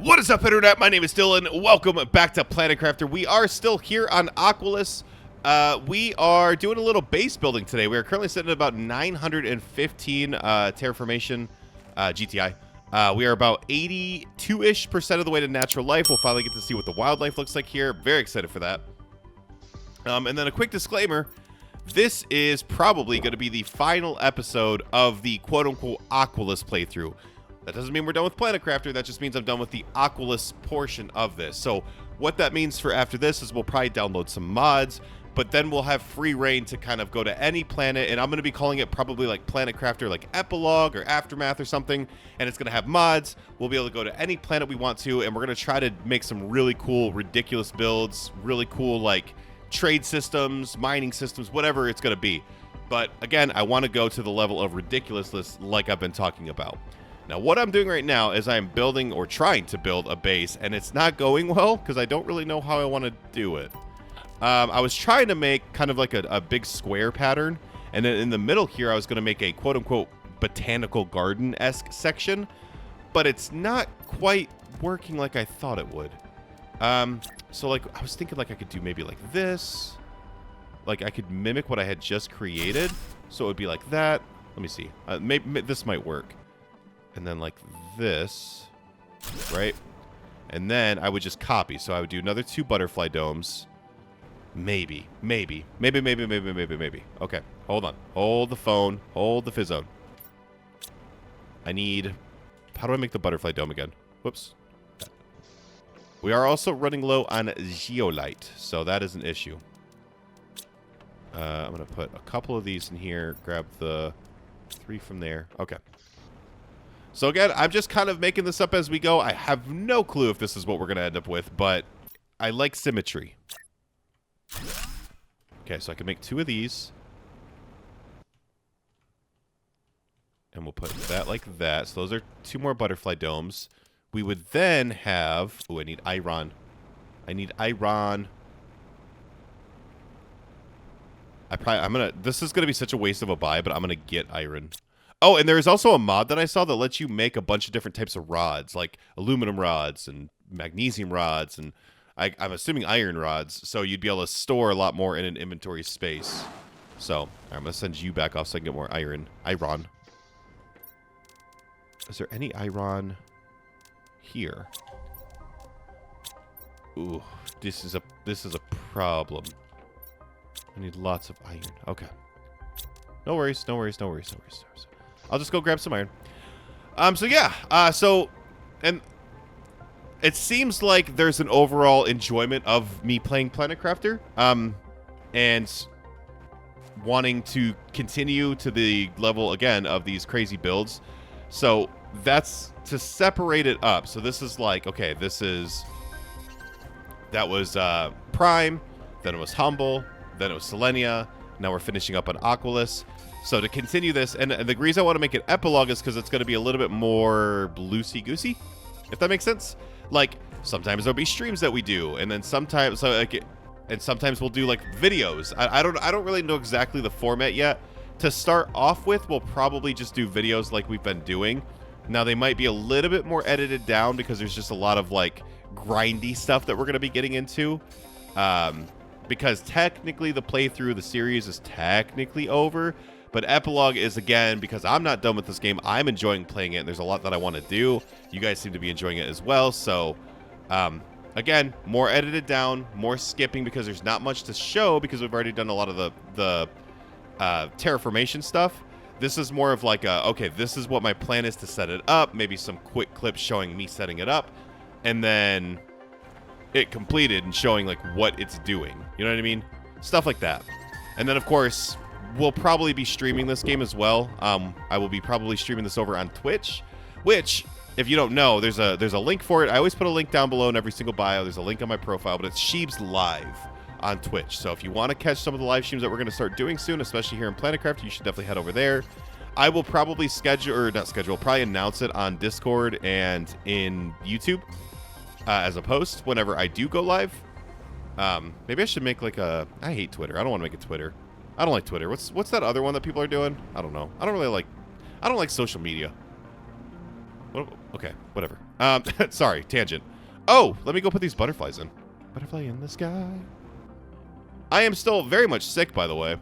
What is up, Internet? My name is Dylan. Welcome back to Planet Crafter. We are still here on Aqualis. We are doing a little base building today. We are currently sitting at about 915 terraformation GTI. We are about 82-ish% of the way to natural life. We'll finally get to see what the wildlife looks like here. Very excited for that. And then a quick disclaimer. This is probably going to be the final episode of the quote-unquote Aqualis playthrough. That doesn't mean we're done with Planet Crafter. That just means I'm done with the Aqualis portion of this. So what that means for after this is we'll probably download some mods, but then we'll have free reign to kind of go to any planet, and I'm going to be calling it probably like Planet Crafter, like Epilogue or Aftermath or something, and it's going to have mods. We'll be able to go to any planet we want to, and we're going to try to make some really cool, ridiculous builds, really cool, like, trade systems, mining systems, whatever it's going to be. But, again, I want to go to the level of ridiculousness like I've been talking about. Now, what I'm doing right now is I'm building or trying to build a base, and it's not going well because I don't really know how I want to do it. I was trying to make kind of like a big square pattern, and then in the middle here I was going to make a quote-unquote botanical garden-esque section, but it's not quite working like I thought it would. So, like, I was thinking like I could do maybe like this. Like, I could mimic what I had just created, so it would be like that. Let me see. Maybe this might work. And then like this, right? And then I would just copy. So I would do another 2 butterfly domes. Maybe. Okay, hold on. Hold the phone. Hold the fizzone. I need... How do I make the butterfly dome again? Whoops. We are also running low on zeolite, so that is an issue. I'm going to put a couple of these in here. Grab the 3 from there. Okay. So again, I'm just kind of making this up as we go. I have no clue if this is what we're going to end up with, but I like symmetry. Okay, so I can make 2 of these. And we'll put that like that. So those are 2 more butterfly domes. We would then have... Oh, I need iron. This is going to be such a waste of a buy, but I'm going to get iron. Oh, and there is also a mod that I saw that lets you make a bunch of different types of rods, like aluminum rods and magnesium rods, and I'm assuming iron rods, so you'd be able to store a lot more in an inventory space. So, I'm going to send you back off so I can get more iron. Iron. Is there any iron here? Ooh, this is a problem. I need lots of iron. Okay. No worries. I'll just go grab some iron. So yeah, and it seems like there's an overall enjoyment of me playing Planet Crafter, and wanting to continue to the level, again, of these crazy builds. So that's to separate it up. So this is like, okay, that was Prime, then it was Humble, then it was Selenia, now we're finishing up on Aqualis. So to continue this, and the reason I want to make it Epilogue is because it's going to be a little bit more loosey-goosey, if that makes sense. Like, sometimes there'll be streams that we do, and then sometimes, sometimes we'll do like videos. I don't really know exactly the format yet. To start off with, we'll probably just do videos like we've been doing. Now, they might be a little bit more edited down because there's just a lot of like grindy stuff that we're going to be getting into. Because technically the playthrough of the series is technically over. But Epilogue is, again, because I'm not done with this game. I'm enjoying playing it, and there's a lot that I want to do. You guys seem to be enjoying it as well. So, again, more edited down, more skipping because there's not much to show because we've already done a lot of the terraformation stuff. This is more of like okay, this is what my plan is to set it up. Maybe some quick clips showing me setting it up. And then it completed and showing like what it's doing. You know what I mean? Stuff like that. And then, of course... We'll probably be streaming this game as well. I will be probably streaming this over on Twitch, which, if you don't know, there's a link for it. I always put a link down below in every single bio. There's a link on my profile, but it's Scheebs Live on Twitch. So if you want to catch some of the live streams that we're going to start doing soon, especially here in Planet Crafter, you should definitely head over there. I will probably probably announce it on Discord and in YouTube as a post whenever I do go live. Maybe I should make like I hate Twitter. I don't want to make a Twitter. I don't like Twitter. What's that other one that people are doing? I don't know. I don't like social media. Okay, whatever. Sorry, tangent. Oh, let me go put these butterflies in. Butterfly in the sky. I am still very much sick, by the way.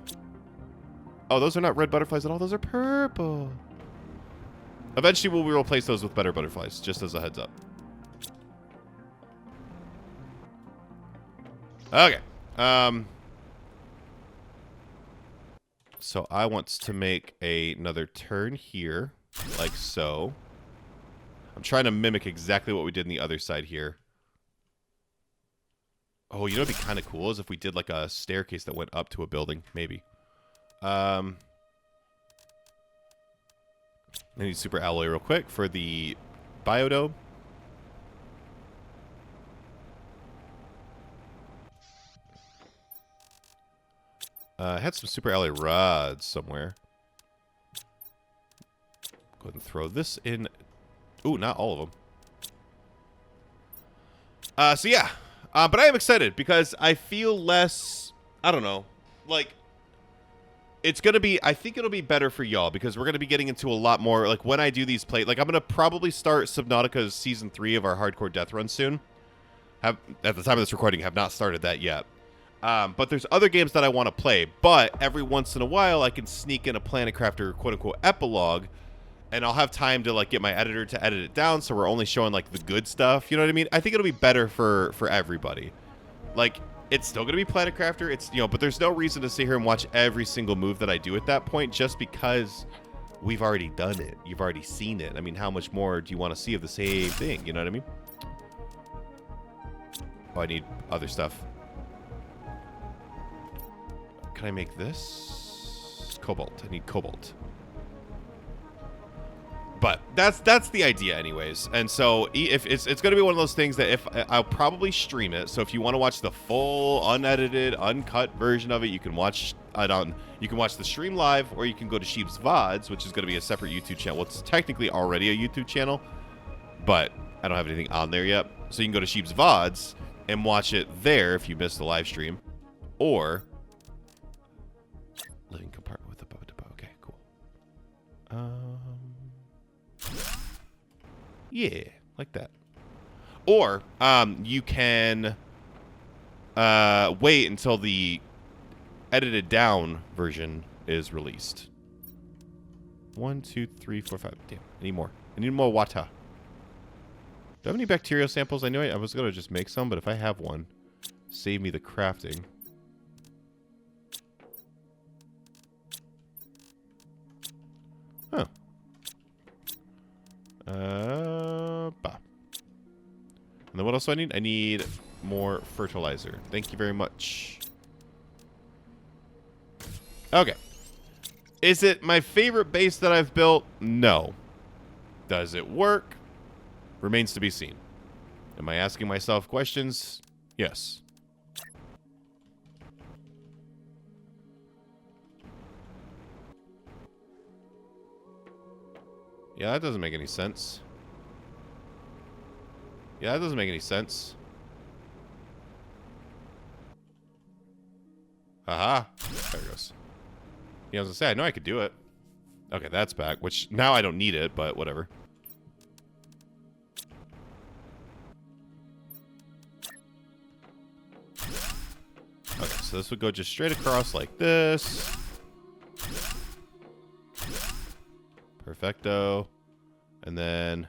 Oh, those are not red butterflies at all. Those are purple. Eventually, we'll replace those with better butterflies, just as a heads up. Okay. So I want to make another turn here, like so. I'm trying to mimic exactly what we did in the other side here. Oh, you know what'd be kind of cool is if we did like a staircase that went up to a building, maybe. I need super alloy real quick for the biodome. I had some super alloy rods somewhere. Go ahead and throw this in. Ooh, not all of them. So yeah. But I am excited because I feel less, I don't know, like, it's going to be, I think it'll be better for y'all because we're going to be getting into a lot more, like, when I do these I'm going to probably start Subnautica's Season 3 of our Hardcore Death Run soon. At the time of this recording, have not started that yet. But there's other games that I want to play, but every once in a while, I can sneak in a Planet Crafter quote-unquote epilogue, and I'll have time to, like, get my editor to edit it down, so we're only showing, like, the good stuff. You know what I mean? I think it'll be better for everybody. Like, it's still going to be Planet Crafter. It's, you know, but there's no reason to sit here and watch every single move that I do at that point just because we've already done it. You've already seen it. I mean, how much more do you want to see of the same thing? You know what I mean? Oh, I need other stuff. Can I make this? Cobalt. I need cobalt. But that's the idea anyways. And so if it's going to be one of those things that if I'll probably stream it. So if you want to watch the full unedited, uncut version of it, you can watch it on, you can watch the stream live, or you can go to Scheebs VODs, which is going to be a separate YouTube channel. Well, it's technically already a YouTube channel, but I don't have anything on there yet. So you can go to Scheebs VODs and watch it there if you missed the live stream, or living compartment with the okay, cool. Yeah, like that. Or you can wait until the edited down version is released. 1, 2, 3, 4, 5. Damn, I need more. I need more water. Do I have any bacterial samples? I know I was going to just make some, but if I have one, save me the crafting. Huh. Bah. And then what else do I need? I need more fertilizer. Thank you very much. Okay. Is it my favorite base that I've built? No. Does it work? Remains to be seen. Am I asking myself questions? Yes. Yeah, that doesn't make any sense. Yeah, that doesn't make any sense. Haha. There it goes. Yeah, I was gonna say, I know I could do it. Okay, that's back, which now I don't need it, but whatever. Okay, so this would go just straight across like this. Perfecto. And then...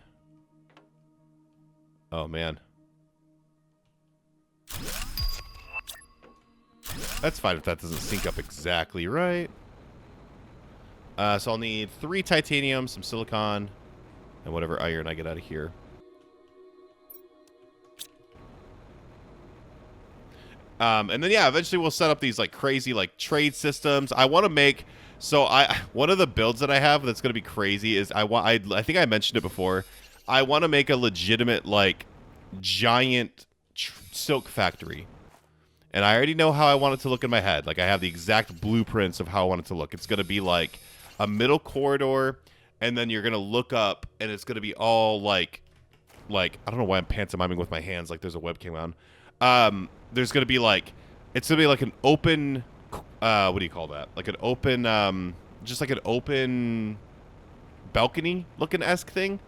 oh, man. That's fine if that doesn't sync up exactly right. So I'll need 3 titanium, some silicon, and whatever iron I get out of here. And then, yeah, eventually we'll set up these, like, crazy, like, trade systems. I want to make... so, one of the builds that I have that's going to be crazy is I think I mentioned it before. I want to make a legitimate, like, giant silk factory. And I already know how I want it to look in my head. Like, I have the exact blueprints of how I want it to look. It's going to be, like, a middle corridor, and then you're going to look up, and it's going to be all, like, I don't know why I'm pantomiming with my hands like there's a webcam on. There's going to be, like, it's going to be, like, an open, what do you call that? Like an open, just like an open balcony-looking-esque thing.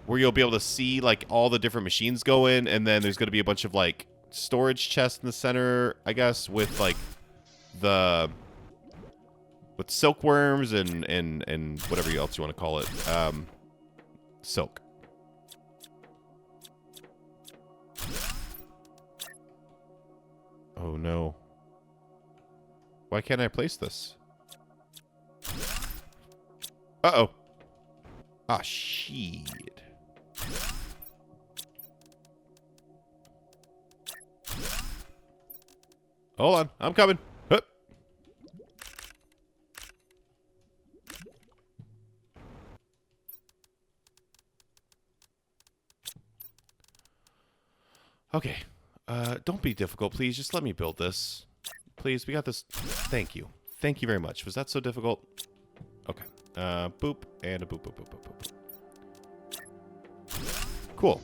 where you'll be able to see like all the different machines go in, and then there's going to be a bunch of like storage chests in the center, I guess, with like with silkworms and whatever else you want to call it. Silk. Oh no. Why can't I place this? Uh-oh. Ah, shit. Hold on. I'm coming. Hup. Okay. Don't be difficult, please. Just let me build this. Please, we got this. Thank you. Thank you very much. Was that so difficult? Okay. Boop, and a boop, boop, boop, boop, boop. Cool.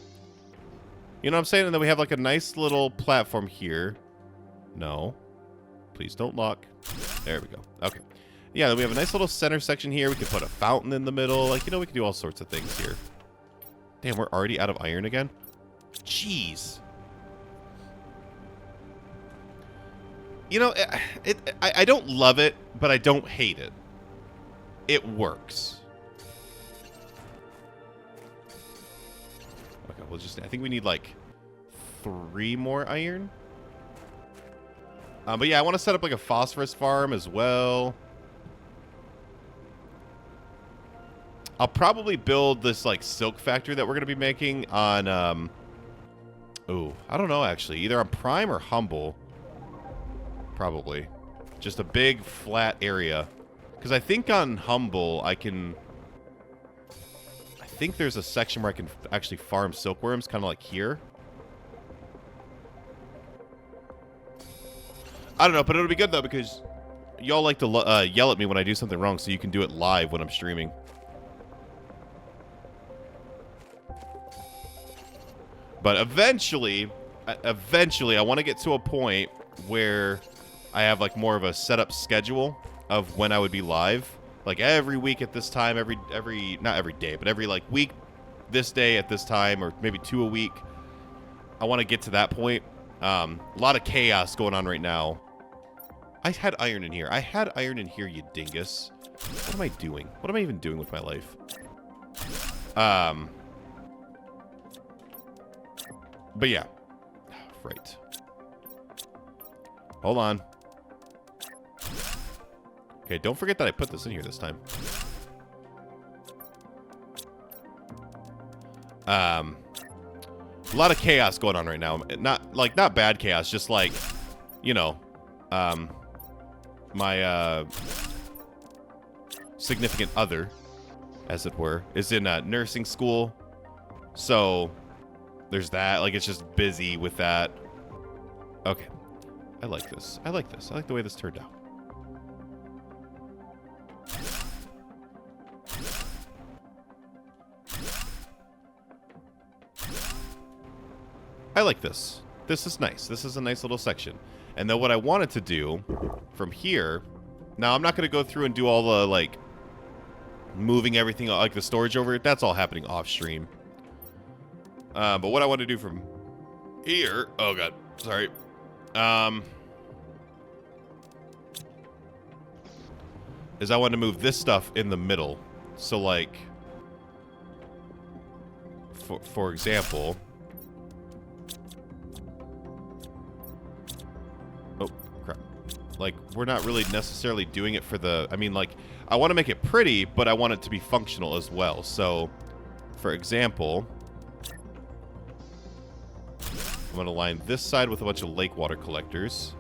You know what I'm saying? And then we have like a nice little platform here. No. Please don't lock. There we go. Okay. Yeah, then we have a nice little center section here. We can put a fountain in the middle. Like, you know, we can do all sorts of things here. Damn, we're already out of iron again? Jeez. You know, I don't love it, but I don't hate it. It works. Okay, we'll just... I think we need, like, 3 more iron. But yeah, I want to set up, like, a phosphorus farm as well. I'll probably build this, like, silk factory that we're going to be making on, ooh, I don't know, actually. Either on Prime or Humble. Probably. Just a big, flat area. Because I think on Humble, I can... I think there's a section where I can actually farm silkworms, kind of like here. I don't know, but it'll be good, though, because y'all like to yell at me when I do something wrong, so you can do it live when I'm streaming. But eventually, I want to get to a point where I have, like, more of a set-up schedule of when I would be live. Like, every week at this time, not every day, but every, like, week, this day at this time, or maybe 2 a week. I want to get to that point. A lot of chaos going on right now. I had iron in here. I had iron in here, you dingus. What am I doing? What am I even doing with my life? But yeah. Right. Hold on. Okay, don't forget that I put this in here this time. A lot of chaos going on right now. Not bad chaos, just like, you know, my significant other, as it were, is in nursing school. So there's that. Like, it's just busy with that. Okay. I like this. I like this. I like the way this turned out. I like this. This is nice. This is a nice little section. And then what I wanted to do from here... Now, I'm not going to go through and do all the, like, moving everything, like the storage over it. That's all happening off stream. But what I want to do from here... Oh, God. Sorry. Is I want to move this stuff in the middle. So, like... For example... Like, we're not really necessarily doing it for the... I mean, like, I want to make it pretty, but I want it to be functional as well. So, for example... I'm going to line this side with a bunch of lake water collectors.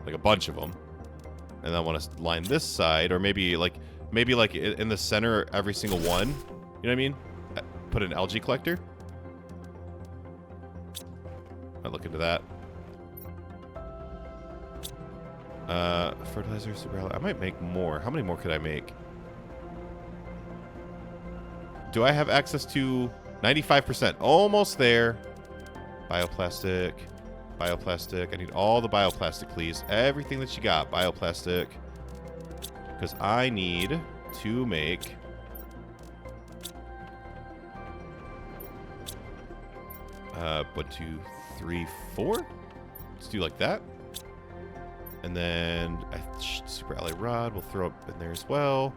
Like, a bunch of them. And then I want to line this side, or maybe like in the center, every single one. You know what I mean? Put an algae collector. I'll look into that. Fertilizer, super... I might make more. How many more could I make? Do I have access to 95%? Almost there. Bioplastic. Bioplastic. I need all the bioplastic, please. Everything that you got. Bioplastic. Because I need to make 1, 2, 3, 4. Let's do like that. And then super ally rod we'll throw up in there as well.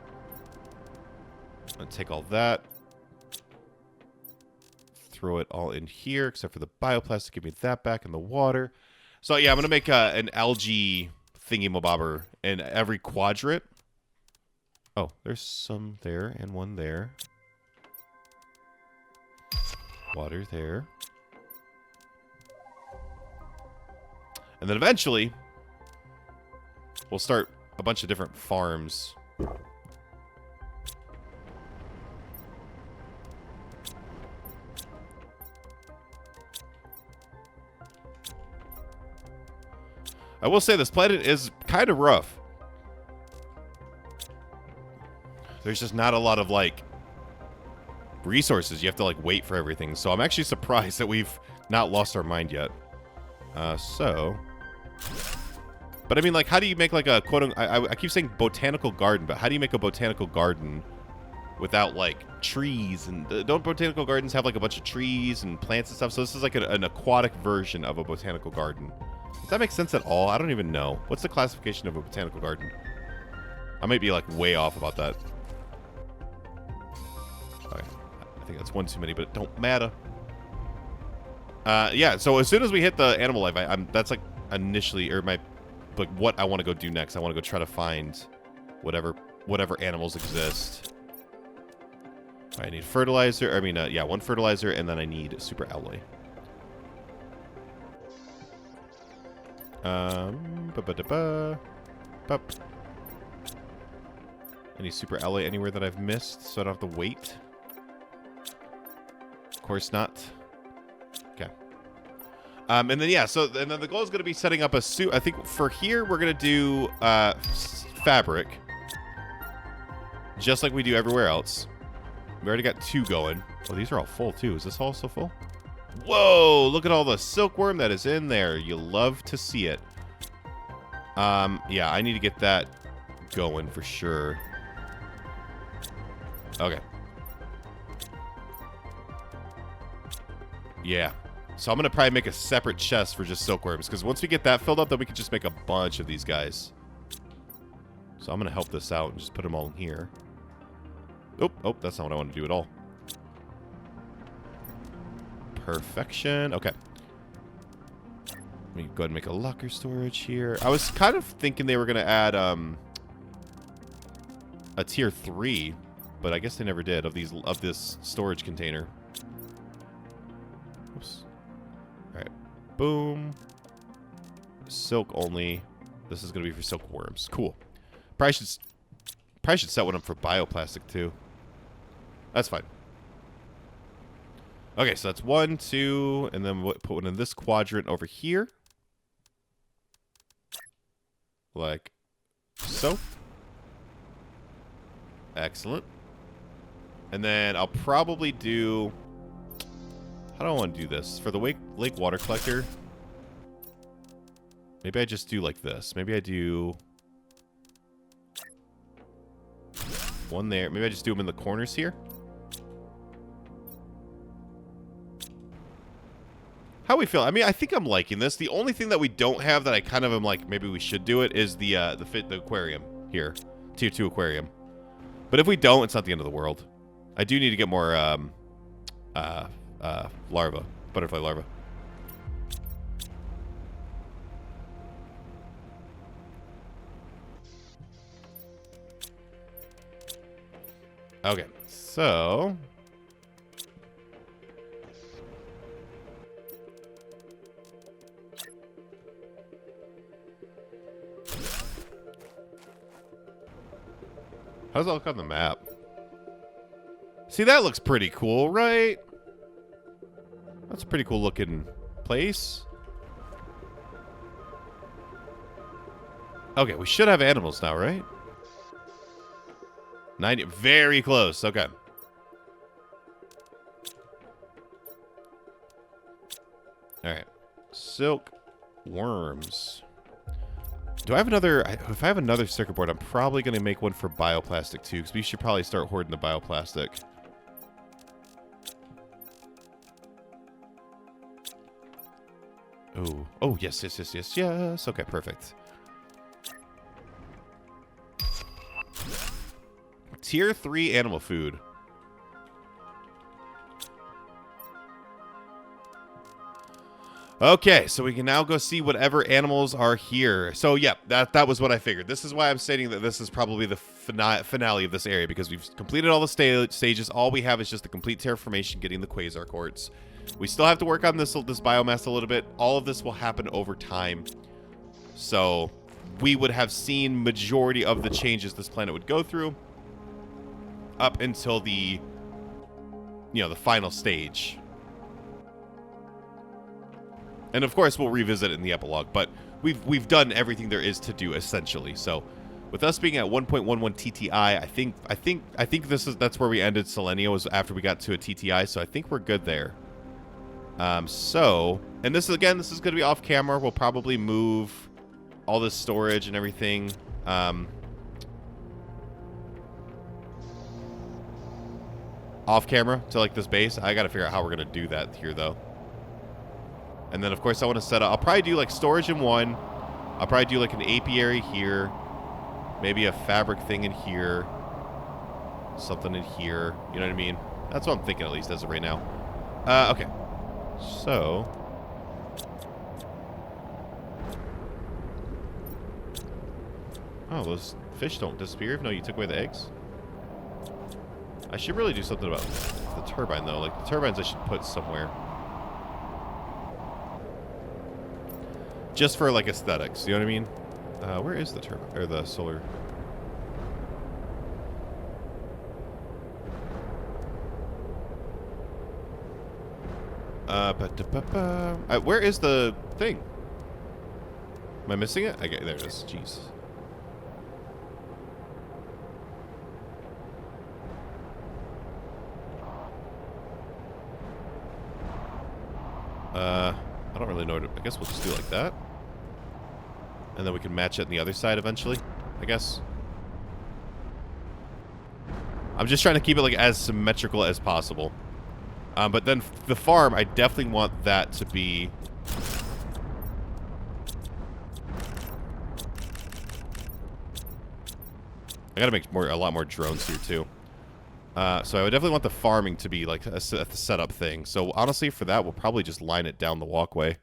I'll take all that. Throw it all in here, except for the bioplastic. Give me that back in the water. So yeah, I'm going to make an algae thingy-mabobber in every quadrant. Oh, there's some there and one there. Water there. And then eventually, we'll start a bunch of different farms. I will say this planet is kind of rough. There's just not a lot of, like, resources. You have to, like, wait for everything. So I'm actually surprised that we've not lost our mind yet. But I mean, like, how do you make, like, a I keep saying botanical garden, but how do you make a botanical garden without, like, trees? And don't botanical gardens have, like, a bunch of trees and plants and stuff? So this is like an aquatic version of a botanical garden. Does that make sense at all? I don't even know. What's the classification of a botanical garden? I might be, like, way off about that. Okay. I think that's one too many, but it don't matter. Yeah, so as soon as we hit the animal life, that's, like, initially, or like, what I want to go do next. I want to go try to find whatever animals exist. I need fertilizer. I mean, yeah, 1 fertilizer, and then I need super alloy. Any super alloy anywhere that I've missed, so I don't have to wait? Of course not. Okay. And then, yeah, and then the goal is going to be setting up a suit. I think for here, we're going to do fabric. Just like we do everywhere else. We already got 2 going. Oh, these are all full, too. Is this also full? Whoa, look at all the silkworm that is in there. You love to see it. Yeah, I need to get that going for sure. Okay. Yeah. So I'm going to probably make a separate chest for just silkworms, because once we get that filled up, then we can just make a bunch of these guys. So I'm going to help this out and just put them all in here. Oh, that's not what I want to do at all. Perfection. Okay. Let me go ahead and make a locker storage here. I was kind of thinking they were going to add a tier 3, but I guess they never did of this storage container. Oops. All right. Boom. Silk only. This is going to be for silkworms. Cool. Probably should set one up for bioplastic too. That's fine. Okay, so that's 1, 2, and then we'll put one in this quadrant over here. Like so. Excellent. And then I'll probably do... How do I want to do this? For the lake water collector, maybe I just do like this. Maybe I do... 1 there. Maybe I just do them in the corners here. How we feel? I mean, I think I'm liking this. The only thing that we don't have that I kind of am like, maybe we should do it, is the aquarium here. Tier 2 aquarium. But if we don't, it's not the end of the world. I do need to get more larva. Butterfly larva. Okay, so... How does that look on the map? See, that looks pretty cool, right? That's a pretty cool looking place. Okay, we should have animals now, right? 90, very close. Okay. All right. Silk worms. Do I have another... If I have another circuit board, I'm probably going to make one for bioplastic, too, because we should probably start hoarding the bioplastic. Oh, oh, yes, yes, yes, yes, yes. Okay, perfect. Tier 3 animal food. Okay, so we can now go see whatever animals are here. So, yeah, that was what I figured. This is why I'm stating that this is probably the finale of this area, because we've completed all the stages. All we have is just the complete terraformation, getting the quasar quartz. We still have to work on this biomass a little bit. All of this will happen over time. So, we would have seen majority of the changes this planet would go through up until the, the final stage. And of course, we'll revisit it in the epilogue, but we've done everything there is to do essentially. So, with us being at 1.11 TTI, I think that's where we ended Selenia, was after we got to a TTI. So I think we're good there. So, and this is going to be off camera. We'll probably move all this storage and everything. Off camera to like this base. I got to figure out how we're going to do that here though. And then, of course, I want to set up... I'll probably do, like, storage in one. I'll probably do, like, an apiary here. Maybe a fabric thing in here. Something in here. You know what I mean? That's what I'm thinking, at least, as of right now. Okay. So... Oh, those fish don't disappear even though you took away the eggs? I should really do something about the turbine, though. Like, the turbines I should put somewhere. Just for, like, aesthetics, you know what I mean? Where is the turbine, or the solar? Where is the thing? Am I missing it? Okay, there it is. Jeez. I don't really know. I guess we'll just do it like that. And then we can match it on the other side eventually, I guess. I'm just trying to keep it like as symmetrical as possible. But then the farm, I definitely want that to be... I gotta make a lot more drones here too. So I would definitely want the farming to be like a setup thing. So honestly, for that, we'll probably just line it down the walkway.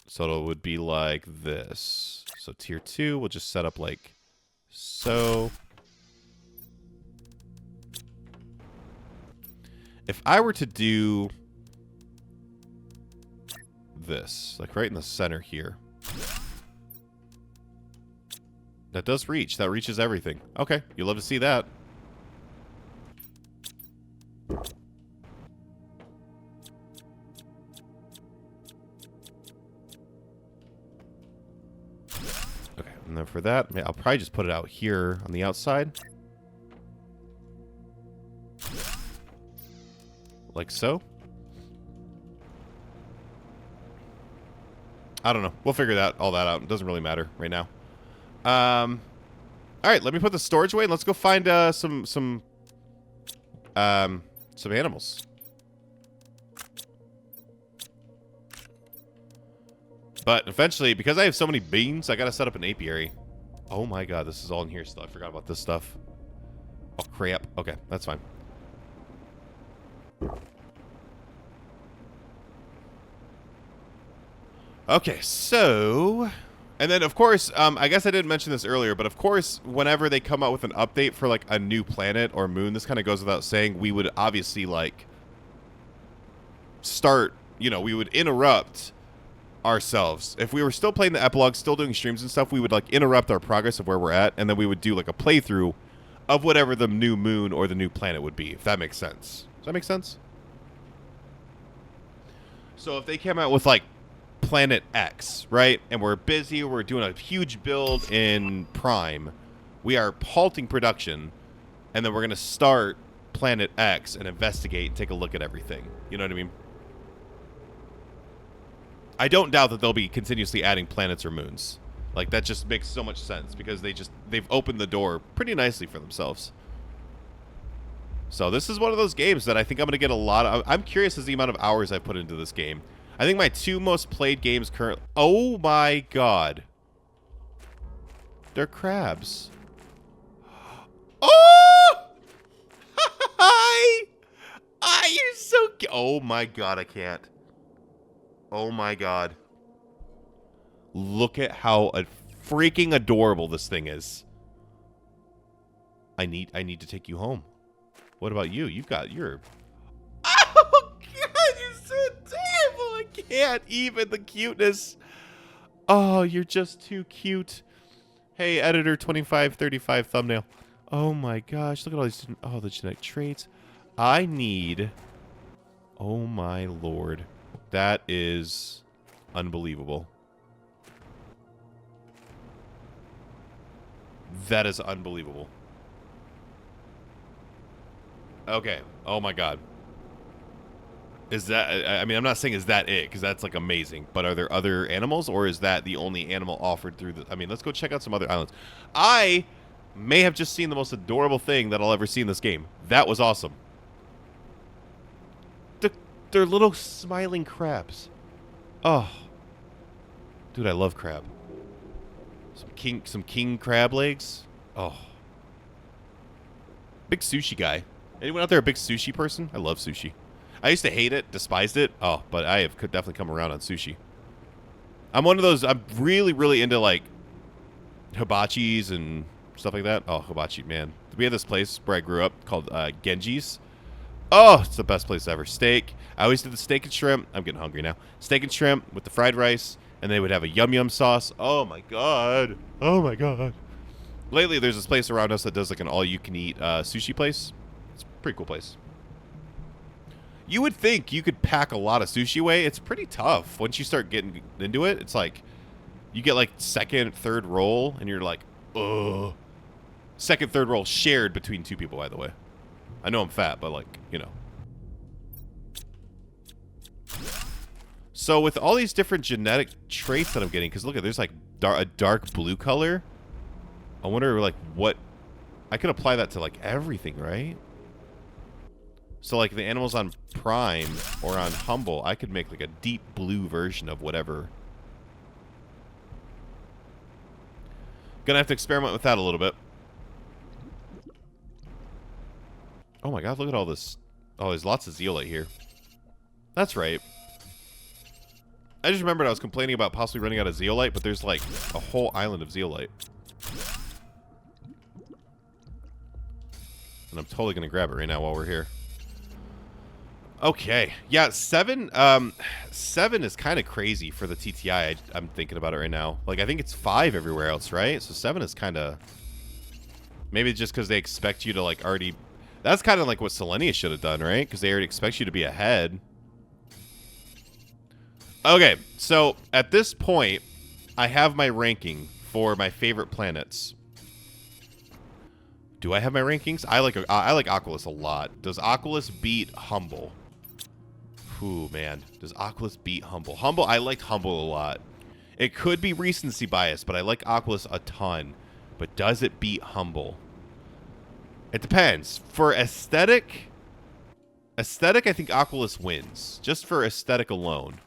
So it would be like this. So tier 2, we'll just set up like so. If I were to do this, like right in the center here. That does reach. That reaches everything. Okay, you love to see that. Okay, and then for that, I'll probably just put it out here on the outside. Like so. I don't know. We'll figure all that out. It doesn't really matter right now. All right, let me put the storage away and let's go find some animals. But eventually, because I have so many beans, I gotta set up an apiary. Oh my god, this is all in here still. I forgot about this stuff. Oh crap. Okay, that's fine. Okay, so... And then, of course, I guess I didn't mention this earlier, but of course, whenever they come out with an update for, like, a new planet or moon, this kind of goes without saying, we would obviously, like, start, we would interrupt ourselves. If we were still playing the epilogue, still doing streams and stuff, we would, like, interrupt our progress of where we're at, and then we would do, like, a playthrough of whatever the new moon or the new planet would be, if that makes sense. Does that make sense? So if they came out with, like, Planet X, right? And we're busy, we're doing a huge build in Prime. We are halting production, and then we're going to start Planet X and investigate and take a look at everything. You know what I mean? I don't doubt that they'll be continuously adding planets or moons. Like, that just makes so much sense, because they've opened the door pretty nicely for themselves. So this is one of those games that I think I'm going to get a lot of... I'm curious as the amount of hours I've put into this game. I think my 2 most played games currently... Oh my god. They're crabs. Oh! Hi! Ah, you're so... Oh my god, I can't. Oh my god. Look at how freaking adorable this thing is. I need to take you home. What about you? You've got your... Oh god, you're so adorable. I can't even. The cuteness. Oh, you're just too cute. Hey, editor 2535 thumbnail. Oh my gosh, look at all these... Oh, the genetic traits. I need... Oh my lord. That is unbelievable. That is unbelievable. Okay. Oh my god. Is that... I mean, I'm not saying is that it, because that's, like, amazing. But are there other animals, or is that the only animal offered through the... I mean, let's go check out some other islands. I may have just seen the most adorable thing that I'll ever see in this game. That was awesome. They're little smiling crabs. Oh. Dude, I love crab. Some king crab legs. Oh. Big sushi guy. Anyone out there a big sushi person? I love sushi. I used to hate it, despised it. Oh, but I have could definitely come around on sushi. I'm one of those, I'm really, really into, like, hibachis and stuff like that. Oh, hibachi, man. We had this place where I grew up called Genji's. Oh, it's the best place ever. Steak. I always did the steak and shrimp. I'm getting hungry now. Steak and shrimp with the fried rice, and they would have a yum-yum sauce. Oh, my God. Oh, my God. Lately, there's this place around us that does, like, an all-you-can-eat sushi place. It's a pretty cool place. You would think you could pack a lot of sushi away. It's pretty tough. Once you start getting into it, it's like you get, like, second, third roll, and you're like, ugh. Second, third roll shared between 2 people, by the way. I know I'm fat, but, like, you know. So with all these different genetic traits that I'm getting, because look at, there's, like, a dark blue color. I wonder, like, what... I could apply that to, like, everything, right? So, like, the animals on Prime or on Humble, I could make, like, a deep blue version of whatever. Gonna have to experiment with that a little bit. Oh my god, look at all this. Oh, there's lots of zeolite here. That's right. I just remembered I was complaining about possibly running out of zeolite, but there's like a whole island of zeolite. And I'm totally going to grab it right now while we're here. Okay. Yeah, 7 is kind of crazy for the TTI. I'm thinking about it right now. Like, I think it's 5 everywhere else, right? So 7 is kind of... Maybe just because they expect you to, like, already... That's kind of like what Selenia should have done, right? Because they already expect you to be ahead. Okay, so at this point, I have my ranking for my favorite planets. Do I have my rankings? I like Aqualis a lot. Does Aqualis beat Humble? Ooh, man. Does Aqualis beat Humble? I liked Humble a lot. It could be recency bias, but I like Aqualis a ton. But does it beat Humble? It depends. For aesthetic, I think Aqualis wins. Just for aesthetic alone.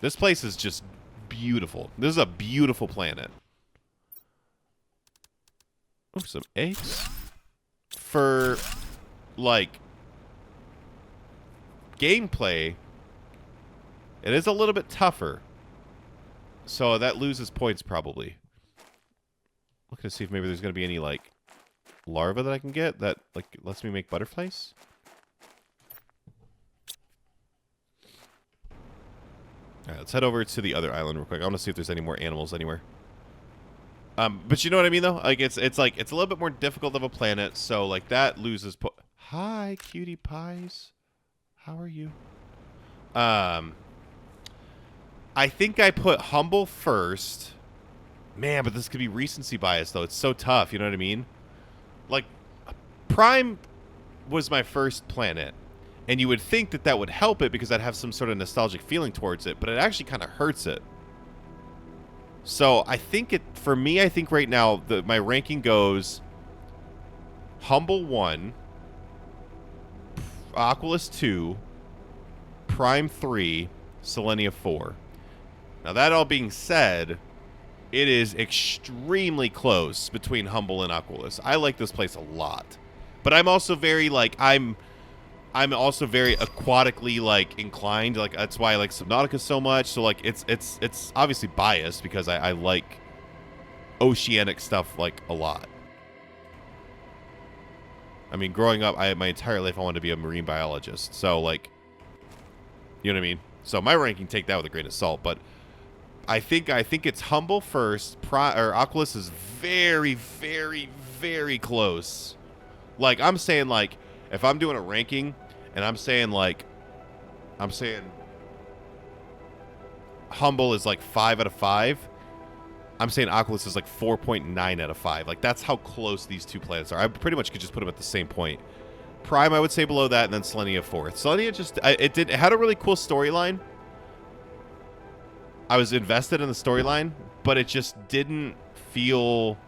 This place is just beautiful. This is a beautiful planet. Oh, some eggs. For, like, gameplay, it is a little bit tougher. So that loses points, probably. Looking to see if maybe there's going to be any, like, larva that I can get that, like, lets me make butterflies. Alright, let's head over to the other island real quick. I want to see if there's any more animals anywhere. But you know what I mean, though? Like, it's like, it's a little bit more difficult of a planet, so, like, that loses Hi, cutie pies. How are you? I think I put Humble first. Man, but this could be recency bias, though. It's so tough, you know what I mean? Like, Prime was my first planet. And you would think that that would help it because I'd have some sort of nostalgic feeling towards it. But it actually kind of hurts it. So I think for me, I think right now, my ranking goes Humble 1, Aqualis 2, Prime 3, Selenia 4. Now, that all being said, it is extremely close between Humble and Aqualis. I like this place a lot. But I'm also very, like, I'm also very aquatically, like, inclined. Like, that's why I like Subnautica so much. So, like, it's obviously biased because I like oceanic stuff, like, a lot. I mean, growing up, my entire life, I wanted to be a marine biologist. So, like, you know what I mean? So, my ranking, take that with a grain of salt. But I think it's Humble first. Aqualis is very, very, very close. Like, I'm saying, like, if I'm doing a ranking, and I'm saying Humble is like 5 out of 5. I'm saying Aqualis is like 4.9 out of 5. Like, that's how close these two planets are. I pretty much could just put them at the same point. Prime, I would say below that, and then Selenia 4th. Selenia just, it had a really cool storyline. I was invested in the storyline, but it just didn't feel,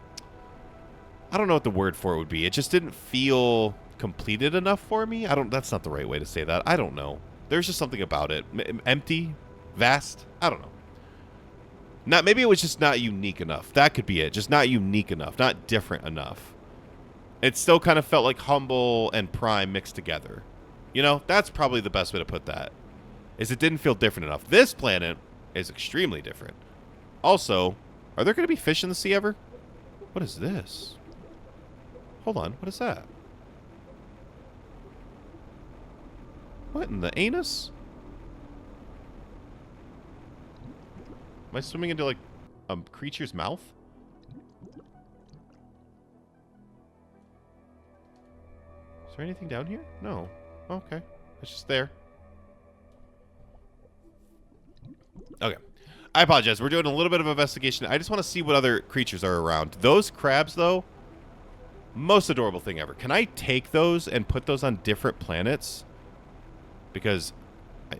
I don't know what the word for it would be. It just didn't feel completed enough for me. That's not the right way to say that. I don't know. There's just something about it. Empty, vast, I don't know. Maybe it was just not unique enough. That could be it. Just not unique enough, not different enough. It still kind of felt like Humble and Prime mixed together. You know, that's probably the best way to put that. Is it didn't feel different enough. This planet is extremely different. Also, are there going to be fish in the sea ever? What is this? Hold on, what is that? What in the anus? Am I swimming into, like, a creature's mouth? Is there anything down here? No. Okay. It's just there. Okay. I apologize. We're doing a little bit of investigation. I just want to see what other creatures are around. Those crabs, though, most adorable thing ever. Can I take those and put those on different planets? Because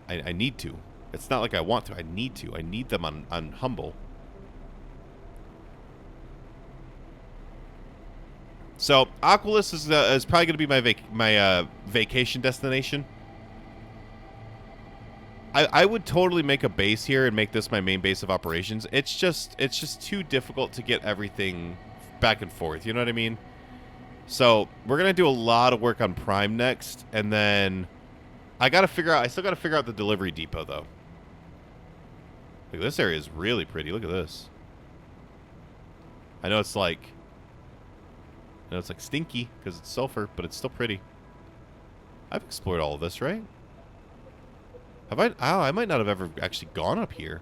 I need to. It's not like I want to. I need to. I need them on Humble. So, Aqualis is probably going to be my vacation destination. I would totally make a base here and make this my main base of operations. It's just too difficult to get everything back and forth. You know what I mean? So, we're going to do a lot of work on Prime next, and then I still got to figure out the delivery depot, though. Look, this area is really pretty. Look at this. I know it's like stinky because it's sulfur, but it's still pretty. I've explored all of this, right? Have I? Oh, I might not have ever actually gone up here.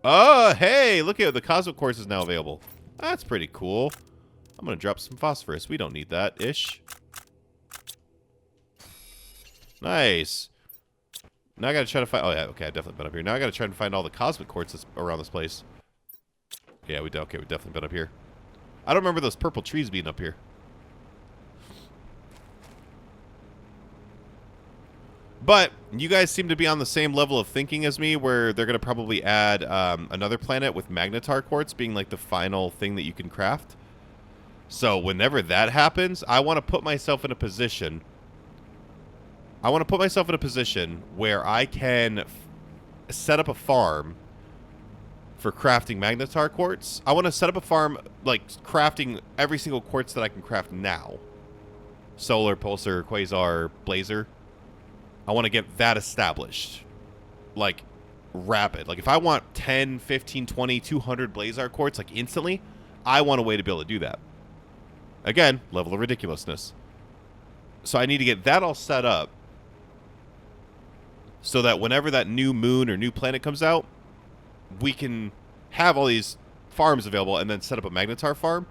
Oh, hey, look at the cosmic quartz is now available. That's pretty cool. I'm going to drop some phosphorus. We don't need that, ish. Nice. Now I got to try to find... Oh, yeah, okay, I've definitely been up here. Now I got to try and find all the cosmic quartz that's around this place. Yeah, we've definitely been up here. I don't remember those purple trees being up here. But you guys seem to be on the same level of thinking as me, where they're going to probably add another planet with magnetar quartz being like the final thing that you can craft. So whenever that happens, I want to put myself in a position... where I can set up a farm for crafting magnetar quartz. I want to set up a farm, like, crafting every single quartz that I can craft now. Solar, pulsar, quasar, blazer. I want to get that established. Like, rapid. Like, if I want 10, 15, 20, 200 blazar quartz, like, instantly, I want a way to be able to do that. Again, level of ridiculousness. So I need to get that all set up, so that whenever that new moon or new planet comes out, we can have all these farms available and then set up a magnetar farm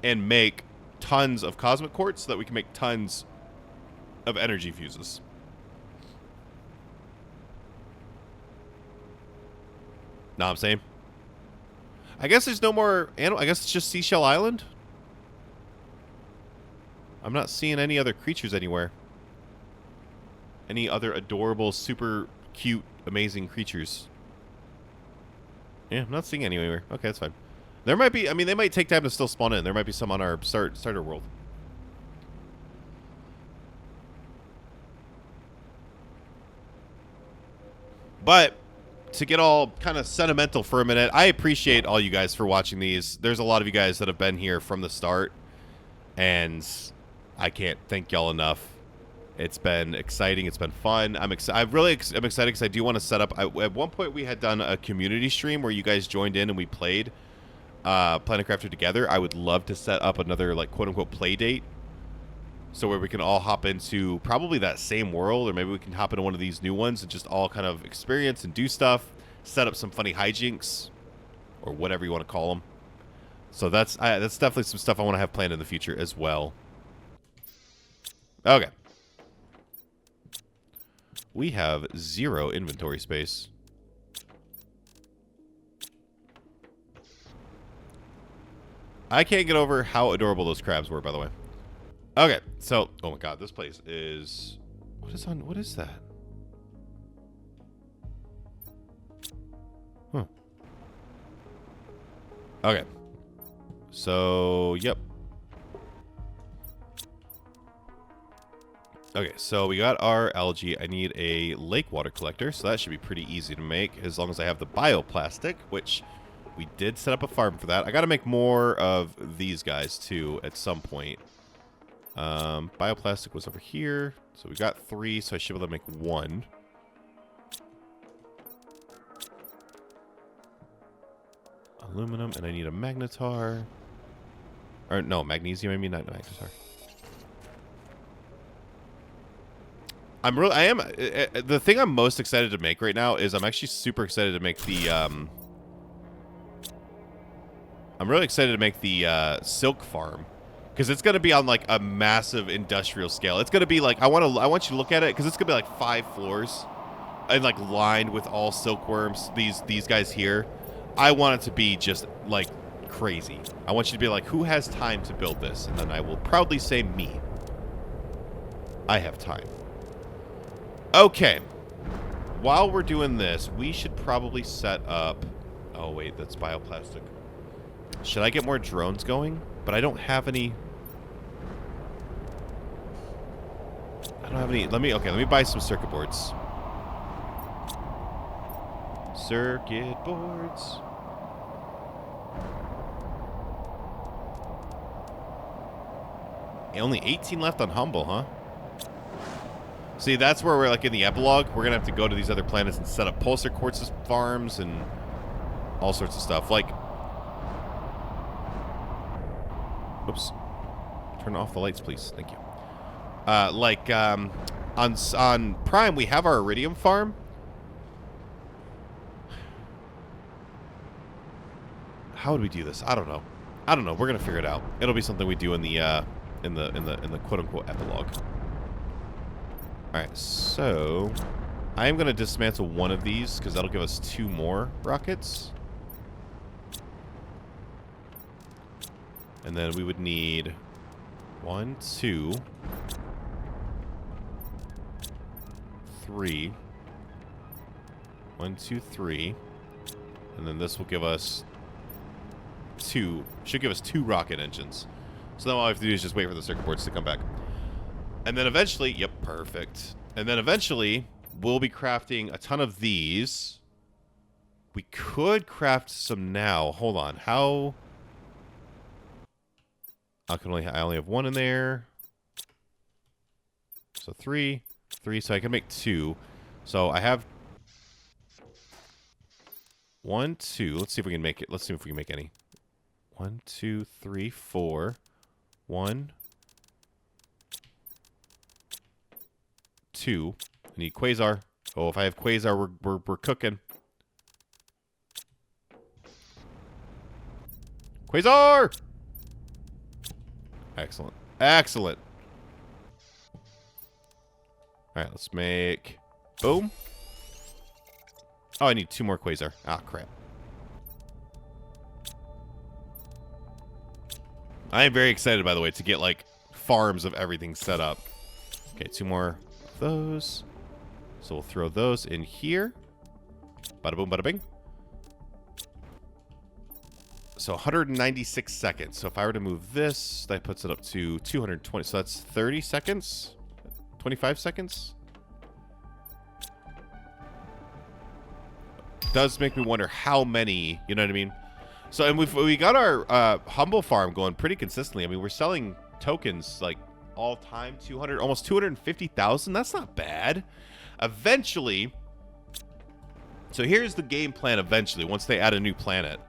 and make tons of cosmic quartz so that we can make tons of energy fuses. Know what I'm saying? I guess there's no more animal. I guess it's just Seashell Island. I'm not seeing any other creatures anywhere. Any other adorable, super cute, amazing creatures? Yeah, I'm not seeing any anywhere. Okay, that's fine. There might be, I mean, they might take time to still spawn in. There might be some on our starter world. But to get all kind of sentimental for a minute, I appreciate all you guys for watching these. There's a lot of you guys that have been here from the start, and I can't thank y'all enough. It's been exciting. It's been fun. I'm excited because I do want to set up. At one point, we had done a community stream where you guys joined in and we played Planet Crafter together. I would love to set up another, like, quote-unquote play date. So where we can all hop into probably that same world, or maybe we can hop into one of these new ones and just all kind of experience and do stuff, set up some funny hijinks, or whatever you want to call them. So that's definitely some stuff I want to have planned in the future as well. Okay. We have 0 inventory space. I can't get over how adorable those crabs were, by the way. Okay, so, oh my god, this place is, what is that? Huh. Okay. So, yep. Okay, so we got our algae. I need a lake water collector, so that should be pretty easy to make, as long as I have the bioplastic, which we did set up a farm for that. I gotta make more of these guys, too, at some point. Bioplastic was over here. So we got 3, so I should be able to make 1. Aluminum, and I need a magnetar. Or, no, magnesium, I mean, not magnetar. The thing I'm most excited to make right now is I'm actually super excited to make the, I'm really excited to make the, silk farm. Because it's going to be on, like, a massive industrial scale. It's going to be, like, I want you to look at it, because it's going to be, like, 5 floors. And, like, lined with all silkworms. These guys here. I want it to be just, like, crazy. I want you to be like, who has time to build this? And then I will proudly say me. I have time. Okay. While we're doing this, we should probably set up... Oh, wait, that's bioplastic. Should I get more drones going? But I don't have any... I don't have any... Let me buy some circuit boards. Circuit boards. Only 18 left on Humble, huh? See, that's where we're, like, in the epilogue. We're going to have to go to these other planets and set up pulsar quartz farms and all sorts of stuff. Like... Oops. Turn off the lights, please. Thank you. On Prime, we have our iridium farm. How would we do this? I don't know. We're gonna figure it out. It'll be something we do in the quote unquote epilogue. All right, so I am gonna dismantle one of these because that'll give us 2 more rockets. And then we would need 1, 2, 3. 1, 2, 3. And then this will give us 2. Should give us 2 rocket engines. So then all I have to do is just wait for the circuit boards to come back. And then eventually, yep, perfect. And then eventually, we'll be crafting a ton of these. We could craft some now. Hold on. How... I only have 1 in there. So 3. So I can make 2. So I have 1, 2. Let's see if we can make it. Let's see if we can make any. 1, 2, 3, 4. 1, 2. I need quasar. Oh, if I have quasar, we're cooking. Quasar! Excellent. Excellent. Alright, let's make... Boom. Oh, I need 2 more quasar. Ah, crap. I am very excited, by the way, to get, like, farms of everything set up. Okay, 2 more of those. So we'll throw those in here. Bada boom, bada bing. So 196 seconds. So if I were to move this, that puts it up to 220. So that's 30 seconds? 25 seconds? does make me wonder how many, you know what I mean? So, and we got our Humble farm going pretty consistently. I mean, we're selling tokens like all time, 200, almost 250,000. That's not bad. Eventually, so here's the game plan eventually, once they add a new planet,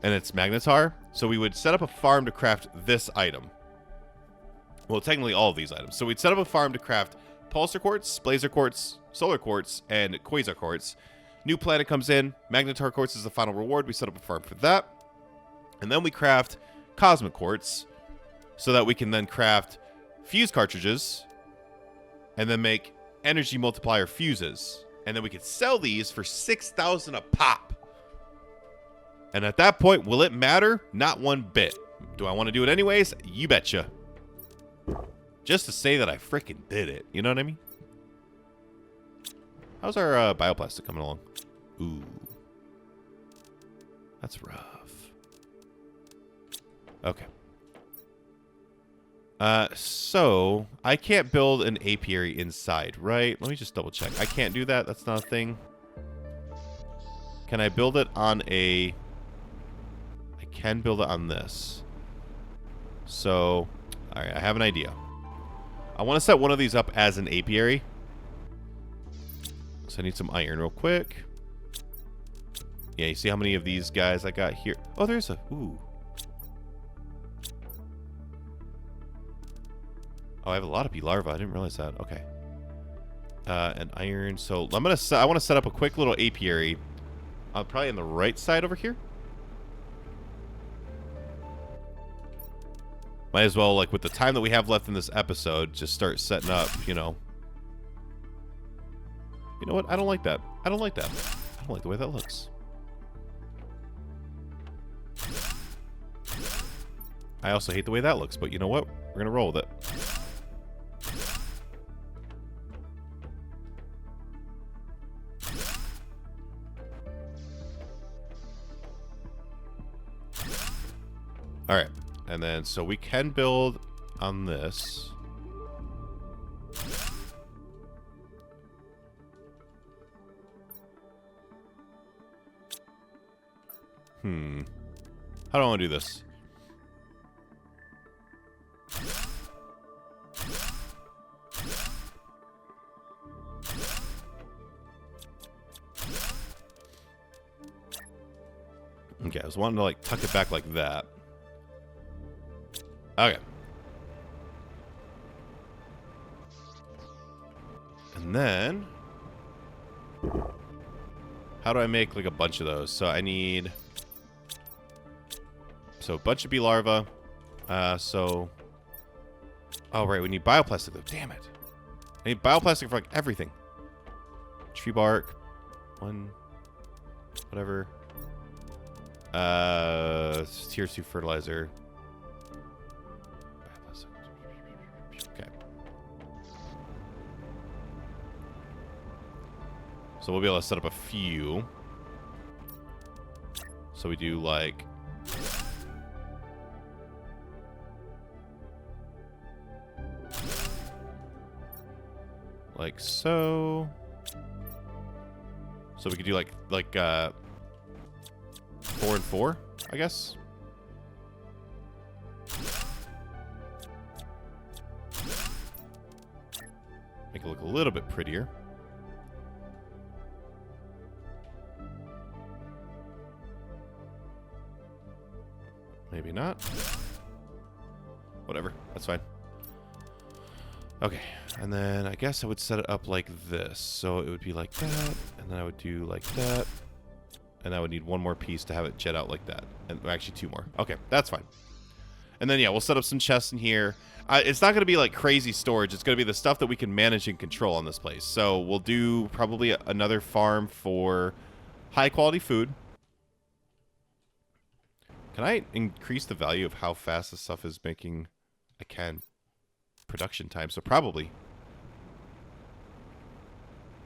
and it's Magnetar. So we would set up a farm to craft this item. Well, technically all of these items. So we'd set up a farm to craft Pulsar Quartz, Blazer Quartz, Solar Quartz, and Quasar Quartz. New planet comes in. Magnetar Quartz is the final reward. We set up a farm for that. And then we craft Cosmic Quartz so that we can then craft fuse cartridges and then make energy multiplier fuses. And then we could sell these for 6,000 a pop. And at that point, will it matter? Not one bit. Do I want to do it anyways? You betcha. Just to say that I freaking did it. You know what I mean? How's our bioplastic coming along? Ooh. That's rough. Okay. So, I can't build an apiary inside, right? Let me just double check. I can't do that. That's not a thing. Can I build it on a... I can build it on this. So, alright, I have an idea. I want to set one of these up as an apiary. So I need some iron real quick. Yeah, you see how many of these guys I got here? Oh, there's a... Ooh. Oh, I have a lot of bee larvae. I didn't realize that. Okay. And iron. So I want to set up a quick little apiary. Probably on the right side over here. Might as well, like, with the time that we have left in this episode, just start setting up, you know. You know what? I don't like that. I don't like that. I don't like the way that looks. I also hate the way that looks, but you know what? We're going to roll with it. Alright. And then, so we can build on this. How do I want to do this? Okay, I was wanting to, like, tuck it back like that. Okay. And then... how do I make, like, a bunch of those? So I need... So a bunch of bee larvae. So... Oh, right, we need bioplastic, though. Damn it. I need bioplastic for, like, everything. Tree bark. One... Whatever. Tier 2 fertilizer. Okay. So we'll be able to set up a few. So we do like... like so. So we could do like 4 and 4, I guess. Make it look a little bit prettier. Maybe not. Whatever, that's fine. Okay, and then I guess I would set it up like this. So it would be like that, and then I would do like that. And I would need one more piece to have it jet out like that. And actually 2 more. Okay, that's fine. And then, yeah, we'll set up some chests in here. It's not going to be like crazy storage. It's going to be the stuff that we can manage and control on this place. So we'll do probably another farm for high quality food. Can I increase the value of how fast this stuff is making? I can. Production time. So probably.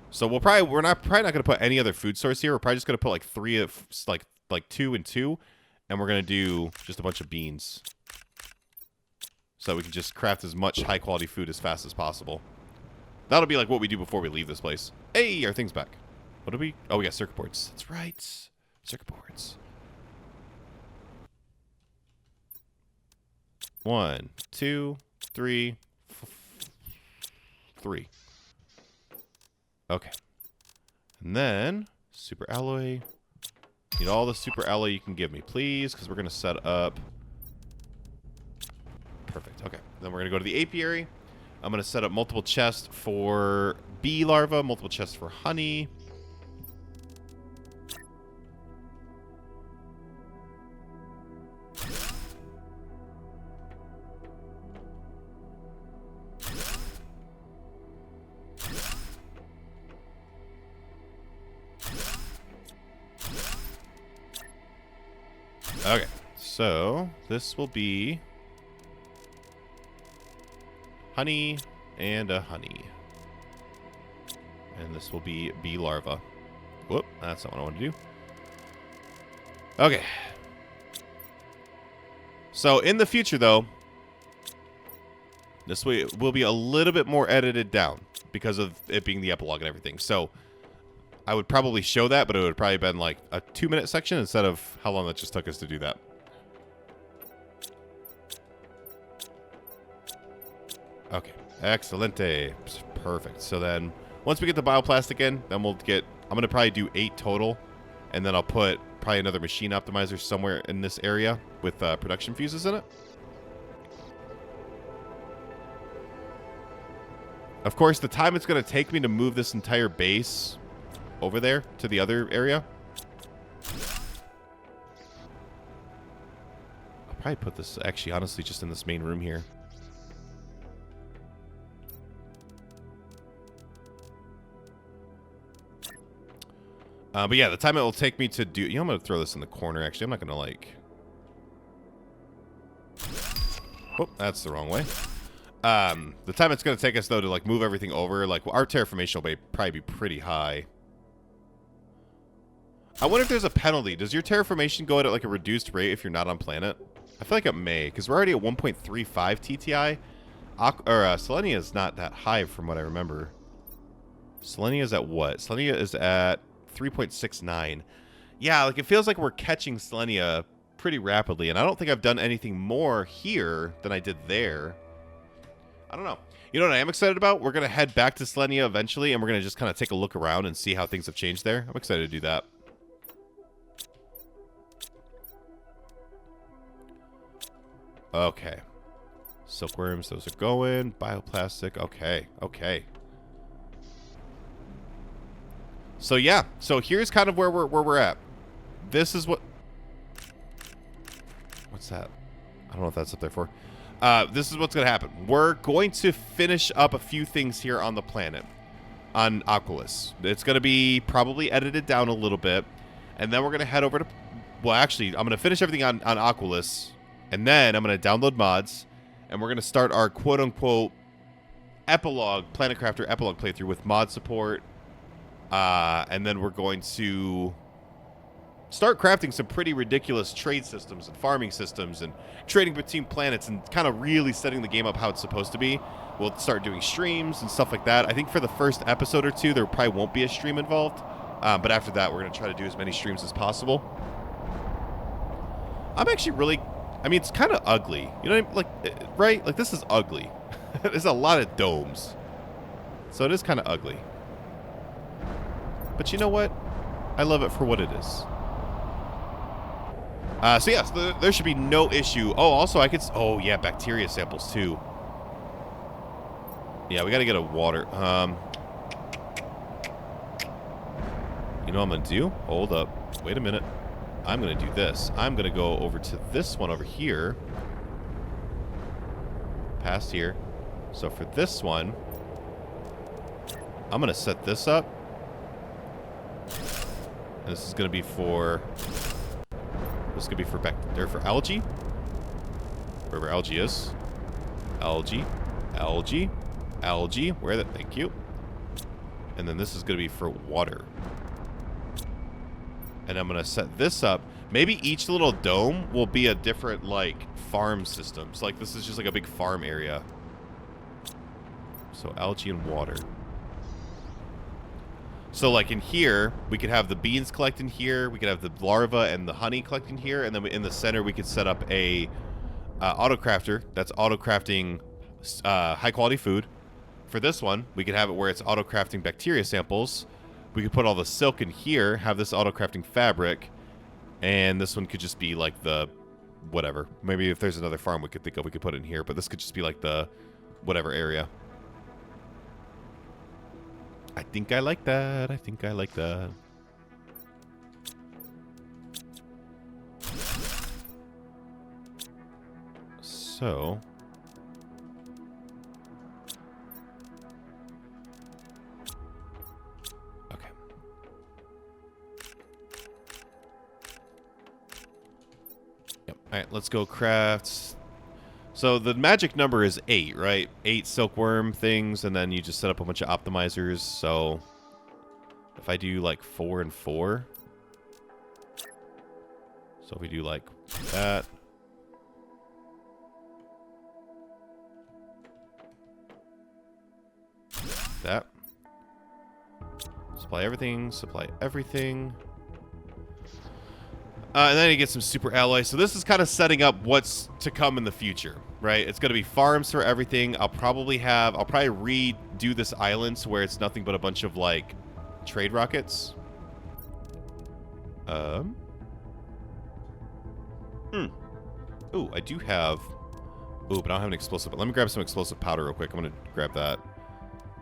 So we're probably not going to put any other food source here. We're probably just going to put like 3 of like 2 and 2, and we're going to do just a bunch of beans, so that we can just craft as much high quality food as fast as possible. That'll be like what we do before we leave this place. Hey, our thing's back. What do we... Oh, we got circuit boards. That's right. Circuit boards. 1, 2, 3, 3. Okay. And then, super alloy. Need all the super alloy you can give me, please, because we're going to set up... Perfect. Okay. Then we're going to go to the apiary. I'm going to set up multiple chests for bee larvae, multiple chests for honey. Okay, so this will be honey and a honey. And this will be bee larva. Whoop, that's not what I want to do. Okay. So in the future, though, this will be a little bit more edited down because of it being the epilogue and everything. So I would probably show that, but it would have probably been like a 2-minute section instead of how long that just took us to do that. Okay. Excelente. Perfect. So then once we get the bioplastic in, then we'll get... I'm going to probably do 8 total. And then I'll put probably another machine optimizer somewhere in this area with production fuses in it. Of course, the time it's going to take me to move this entire base over there to the other area. I'll probably put this, actually, honestly, just in this main room here. But yeah, the time it will take me to do... You know, I'm going to throw this in the corner, actually. I'm not going to, like... Oh, that's the wrong way. The time it's going to take us, though, to, like, move everything over, like, our terraformation will probably be pretty high. I wonder if there's a penalty. Does your terraformation go at like a reduced rate if you're not on planet? I feel like it may, because we're already at 1.35 TTI. Selenia is not that high from what I remember. Selenia is at what? Selenia is at 3.69. Yeah, like it feels like we're catching Selenia pretty rapidly, and I don't think I've done anything more here than I did there. I don't know. You know what I am excited about? We're going to head back to Selenia eventually, and we're going to just kind of take a look around and see how things have changed there. I'm excited to do that. Okay. Silkworms, those are going. Bioplastic, okay, okay. So yeah, so here's kind of where we're at. This is what... What's that? I don't know what that's up there for. This is what's going to happen. We're going to finish up a few things here on the planet. On Aqualis. It's going to be probably edited down a little bit. And then we're going to head over to... Well, actually, I'm going to finish everything on Aqualis. And then I'm going to download mods, and we're going to start our quote-unquote epilogue, Planet Crafter epilogue playthrough with mod support. And then we're going to start crafting some pretty ridiculous trade systems and farming systems and trading between planets and kind of really setting the game up how it's supposed to be. We'll start doing streams and stuff like that. I think for the first episode or two, there probably won't be a stream involved. But after that, we're going to try to do as many streams as possible. I'm actually really... I mean, it's kind of ugly. You know what I mean? Like, right? Like, this is ugly. There's a lot of domes. So it is kind of ugly. But you know what? I love it for what it is. So, yes, there should be no issue. Oh, also, I could... Oh, yeah, bacteria samples, too. Yeah, we got to get a water. You know what I'm going to do? Hold up. Wait a minute. I'm going to do this. I'm going to go over to this one over here. Past here. So for this one, I'm going to set this up. And this is going to be for... This is going to be for algae. Wherever algae is. Algae. Algae. Algae. Where that? Thank you. And then this is going to be for water. And I'm going to set this up. Maybe each little dome will be a different, like, farm system. So, like, this is just, like, a big farm area. So, algae and water. So like in here, we could have the beans collect in here. We could have the larva and the honey collect in here. And then in the center, we could set up a auto crafter that's auto crafting high quality food. For this one, we could have it where it's auto crafting bacteria samples. We could put all the silk in here, have this auto crafting fabric. And this one could just be like the whatever. Maybe if there's another farm we could think of, we could put in here. But this could just be like the whatever area. I think I like that. I think I like that. So. Okay. Yep. All right, let's go craft. So the magic number is 8, right? 8 silkworm things, and then you just set up a bunch of optimizers. So if I do like 4 and 4, so if we do like that, that, supply everything, supply everything. And then you get some super alloys. So this is kind of setting up what's to come in the future, right? It's going to be farms for everything. I'll probably redo this island to where it's nothing but a bunch of like trade rockets. Ooh, I do have. Ooh, but I don't have an explosive. Let me grab some explosive powder real quick. I'm going to grab that.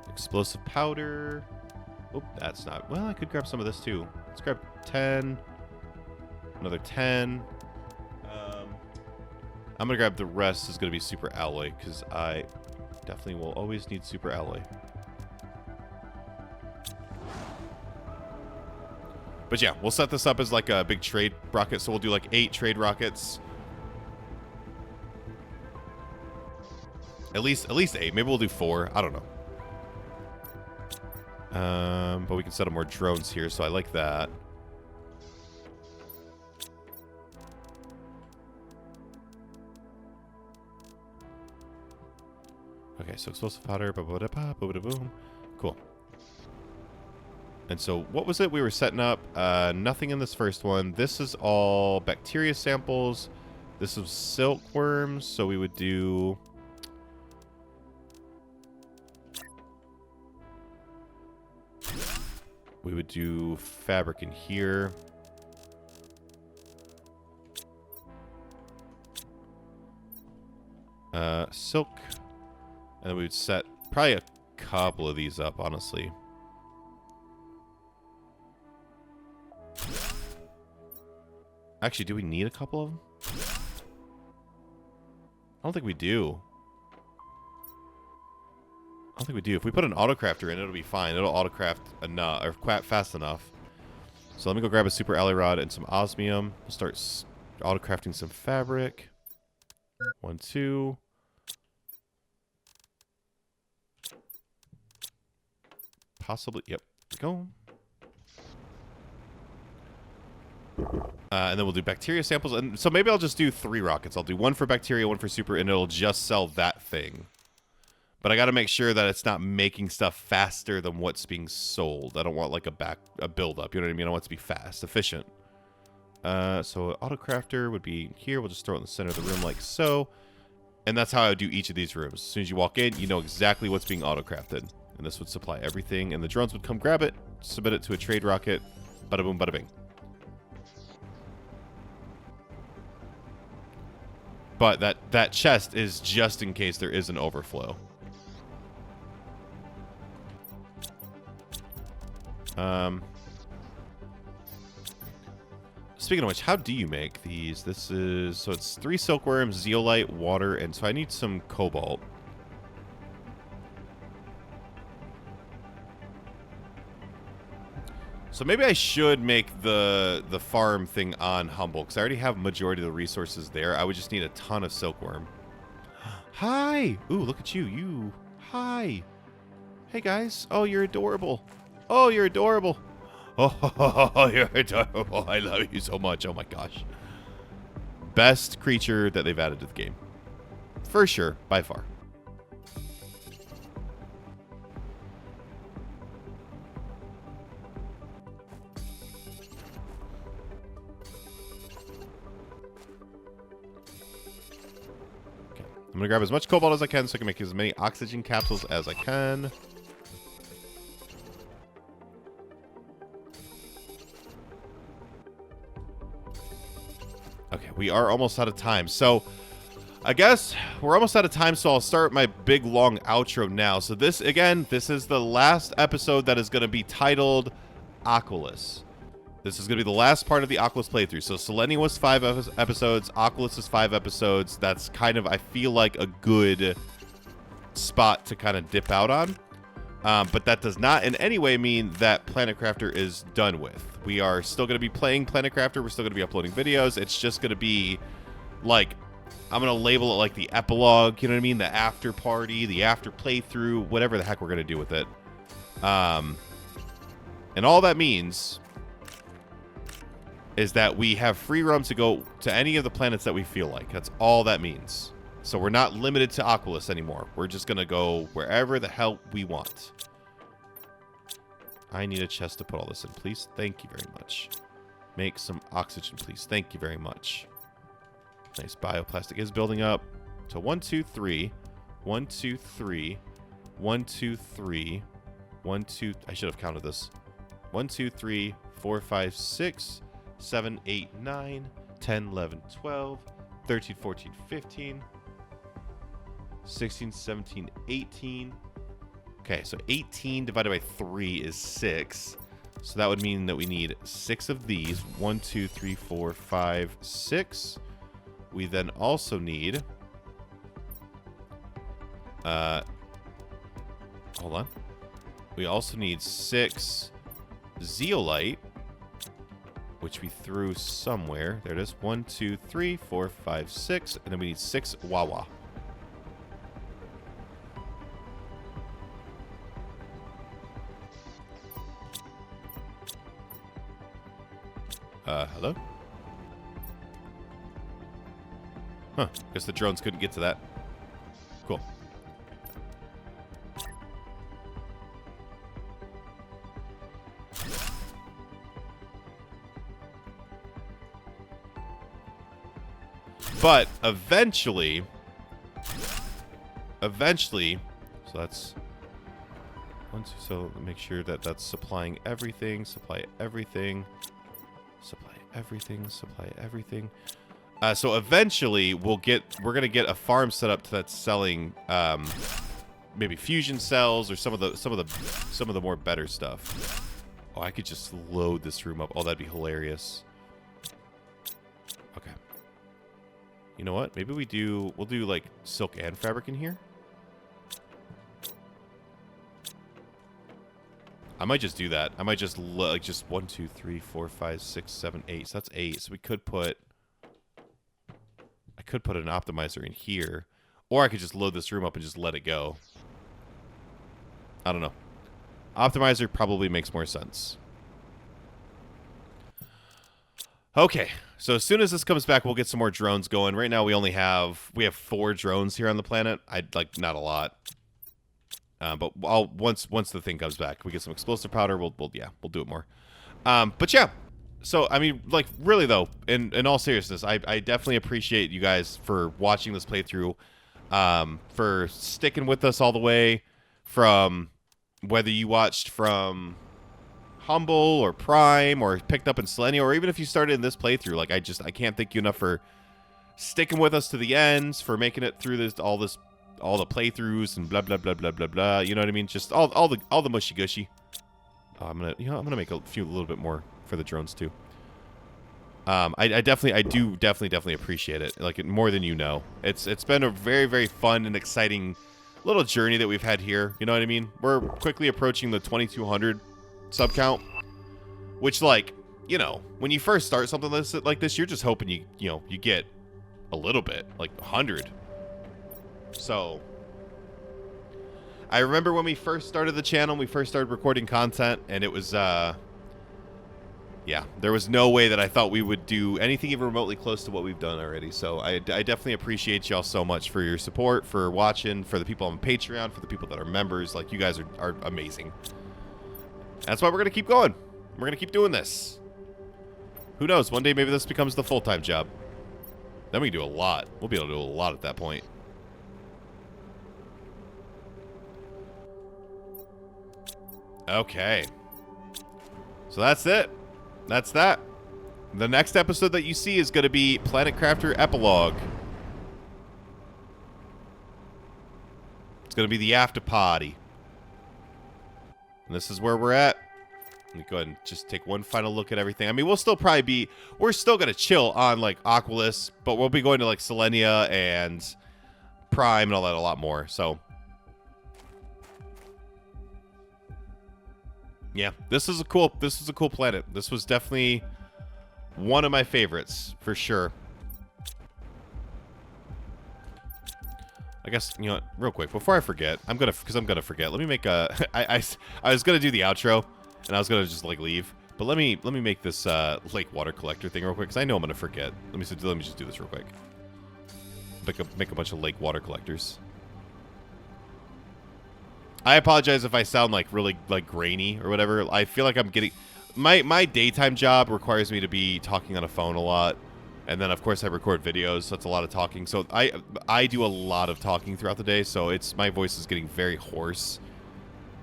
Explosive powder. Oh, that's not. Well, I could grab some of this too. Let's grab 10. Another 10. I'm going to grab the rest. Is going to be super alloy because I definitely will always need super alloy. But yeah, we'll set this up as like a big trade rocket. So we'll do like 8 trade rockets. At least 8. Maybe we'll do 4. I don't know. But we can set up more drones here, so I like that. Okay, so explosive powder, boom. Cool. And so what was it we were setting up? Nothing in this first one. This is all bacteria samples. This is silkworms, so we would do... We would do fabric in here. Silk. And then we would set probably a couple of these up, honestly. Actually, do we need a couple of them? I don't think we do. I don't think we do. If we put an autocrafter in, it'll be fine. It'll autocraft enough, or fast enough. So let me go grab a super alloy rod and some osmium. We'll start autocrafting some fabric. 1, 2. Possibly, yep. Go. And then we'll do bacteria samples. And so maybe I'll just do 3 rockets. I'll do 1 for bacteria, 1 for super, and it'll just sell that thing. But I got to make sure that it's not making stuff faster than what's being sold. I don't want like a build up. You know what I mean? I want it to be fast, efficient. So auto crafter would be here. We'll just throw it in the center of the room like so. And that's how I would do each of these rooms. As soon as you walk in, you know exactly what's being auto crafted. And this would supply everything. And the drones would come grab it, submit it to a trade rocket. Bada boom, bada bing. But that chest is just in case there is an overflow. Speaking of which, how do you make these? This is, so it's 3 silkworms, zeolite, water, and so I need some cobalt. So maybe I should make the farm thing on humble, because I already have majority of the resources there. I would just need a ton of silkworm. Hi! Ooh, look at you. Hi! Hey, guys. Oh, you're adorable. Oh, you're adorable. Oh, you're adorable. I love you so much. Oh, my gosh. Best creature that they've added to the game. For sure. By far. I'm gonna grab as much cobalt as I can so I can make as many oxygen capsules as I can. Okay, we are almost out of time. So, I guess we're almost out of time, so I'll start my big, long outro now. So this, again, this is the last episode that is going to be titled Aqualis. This is going to be the last part of the Aqualis playthrough. So Selenia was 5 episodes, Aqualis is 5 episodes. That's kind of, I feel like, a good spot to kind of dip out on. But that does not in any way mean that Planet Crafter is done with. We are still going to be playing Planet Crafter. We're still going to be uploading videos. It's just going to be, like, I'm going to label it like the epilogue, you know what I mean? The after party, the after playthrough, whatever the heck we're going to do with it. And all that means is that we have free roam to go to any of the planets that we feel like. That's all that means. So we're not limited to Aqualis anymore. We're just going to go wherever the hell we want. I need a chest to put all this in, please. Thank you very much. Make some oxygen, please. Thank you very much. Nice. Bioplastic is building up. So 1, 2, 3. 1, 2, 3. 1, 2, 3. 1, 2. I should have counted this. 1, 2, 3, 4, 5, 6, 7, 8, 9, 10, 11, 12, 13, 14, 15, 16, 17, 18. Okay, so 18 divided by 3 is 6. So that would mean that we need 6 of these. 1, 2, 3, 4, 5, 6. We then also need... hold on. We also need 6 zeolite, which we threw somewhere. There it is. 1, 2, 3, 4, 5, 6. And then we need 6 wawa. Hello? Huh. Guess the drones couldn't get to that. Cool. But eventually, so that's 1, 2, so make sure that that's supplying everything, supply everything. So eventually we're gonna get a farm set up that's selling maybe fusion cells or some of the more better stuff. Oh, I could just load this room up. Oh, that'd be hilarious. Okay. You know what? Maybe we'll do like silk and fabric in here. I might just do that. I might just like just 1, 2, 3, 4, 5, 6, 7, 8. So that's 8. So we could put... I could put an optimizer in here. Or I could just load this room up and just let it go. I don't know. Optimizer probably makes more sense. Okay. So as soon as this comes back, we'll get some more drones going. Right now we have 4 drones here on the planet. Like not a lot. But once the thing comes back, we get some explosive powder. We'll do it more. But yeah, so I mean, like really though, in all seriousness, I definitely appreciate you guys for watching this playthrough, for sticking with us all the way, from whether you watched from Humble or Prime or picked up in Selenia, or even if you started in this playthrough. Like I can't thank you enough for sticking with us to the ends, for making it through all the playthroughs and blah blah blah blah blah blah. You know what I mean? Just all the mushy gushy. I'm gonna make a little bit more for the drones too. I do definitely appreciate it, like more than you know. It's been a very, very fun and exciting little journey that we've had here. You know what I mean? We're quickly approaching the 2,200 sub count, which, like, you know, when you first start something like this, you're just hoping you get a little bit, like 100. So I remember when we first started the channel, we first started recording content, and it was yeah, there was no way that I thought we would do anything even remotely close to what we've done already. So I definitely appreciate y'all so much for your support, for watching, for the people on Patreon, for the people that are members. Like, you guys are amazing. That's why we're going to keep going. We're going to keep doing this. Who knows? One day maybe this becomes the full-time job. Then we can do a lot. We'll be able to do a lot at that point. Okay. So that's it. That's that. The next episode that you see is going to be Planet Crafter Epilogue. It's going to be the after party. And this is where we're at. Let me go ahead and just take one final look at everything. I mean, we'll still probably be... We're still going to chill on, like, Aqualis, but we'll be going to, like, Selenia and Prime and all that a lot more, so... Yeah, this is a cool planet. This was definitely one of my favorites, for sure. I guess, you know what, real quick, before I forget, because I'm gonna forget, let me make a... I was gonna do the outro, and I was gonna just, like, leave. But let me make this lake water collector thing real quick, because I know I'm gonna forget. Let me just do this real quick. Make a bunch of lake water collectors. I apologize if I sound like really like grainy or whatever. I feel like I'm getting my daytime job requires me to be talking on a phone a lot, and then of course I record videos, so that's a lot of talking. So I do a lot of talking throughout the day, so my voice is getting very hoarse,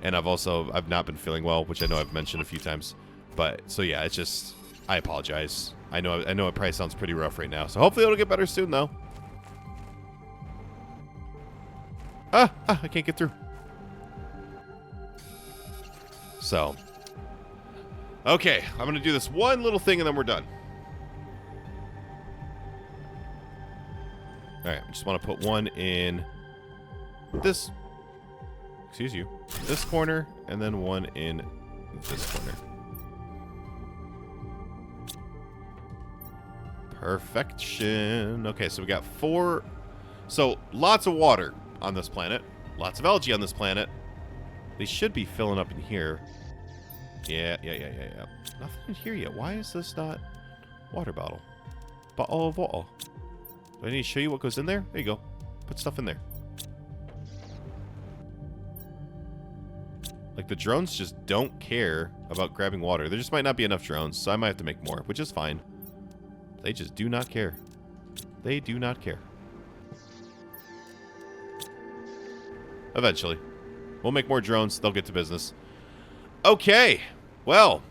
and I've not been feeling well, which I know I've mentioned a few times. But so yeah, it's just I apologize. I know it probably sounds pretty rough right now, so hopefully it'll get better soon though. I can't get through. So, okay, I'm going to do this one little thing and then we're done. Alright, I just want to put one in this, this corner, and then one in this corner. Perfection. Okay, so we got 4, so lots of water on this planet, lots of algae on this planet. They should be filling up in here. Yeah. Nothing in here yet. Why is this not water bottle? Bottle of water. Do I need to show you what goes in there? There you go. Put stuff in there. Like, the drones just don't care about grabbing water. There just might not be enough drones, so I might have to make more, which is fine. They just do not care. They do not care. Eventually. We'll make more drones. They'll get to business. Okay. Well,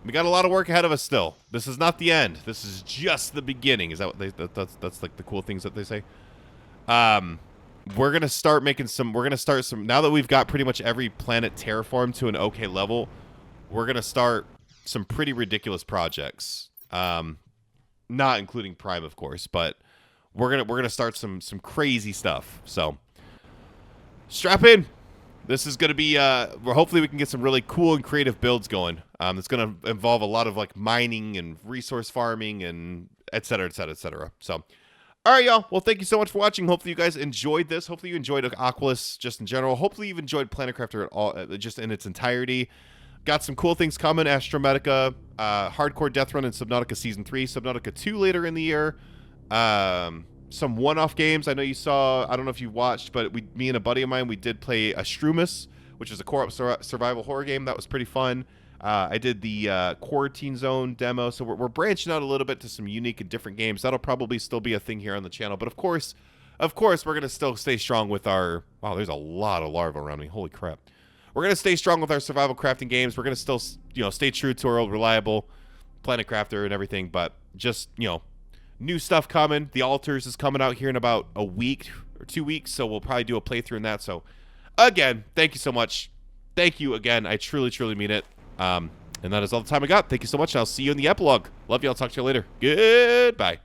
we got a lot of work ahead of us still. This is not the end. This is just the beginning. Is that what that's like the cool things that they say? We're going to start making some... We're going to start some... Now that we've got pretty much every planet terraformed to an okay level, we're going to start some pretty ridiculous projects. Not including Prime, of course, but we're gonna start some crazy stuff. So, strap in. This is going to be, hopefully we can get some really cool and creative builds going. It's going to involve a lot of, like, mining and resource farming and et cetera, et cetera, et cetera. So, all right, y'all. Well, thank you so much for watching. Hopefully you guys enjoyed this. Hopefully you enjoyed Aqualis just in general. Hopefully you've enjoyed Planet Crafter at all, just in its entirety. Got some cool things coming. Astromedica, Hardcore Death Run, and Subnautica Season 3. Subnautica 2 later in the year. Some one-off games. I know you saw, I don't know if you watched, but me and a buddy of mine, we did play Astrumus, which is a co-op survival horror game. That was pretty fun. I did the Quarantine Zone demo, so we're branching out a little bit to some unique and different games. That'll probably still be a thing here on the channel, but of course, we're going to still stay strong with our... Wow, there's a lot of larvae around me. Holy crap. We're going to stay strong with our survival crafting games. We're going to still, stay true to our old reliable Planet Crafter and everything, but just, new stuff coming. The Altars is coming out here in about a week or 2 weeks, so we'll probably do a playthrough in that. So, again, thank you so much. Thank you again. I truly, truly mean it. And that is all the time I got. Thank you so much, and I'll see you in the epilogue. Love you. I'll talk to you later. Goodbye.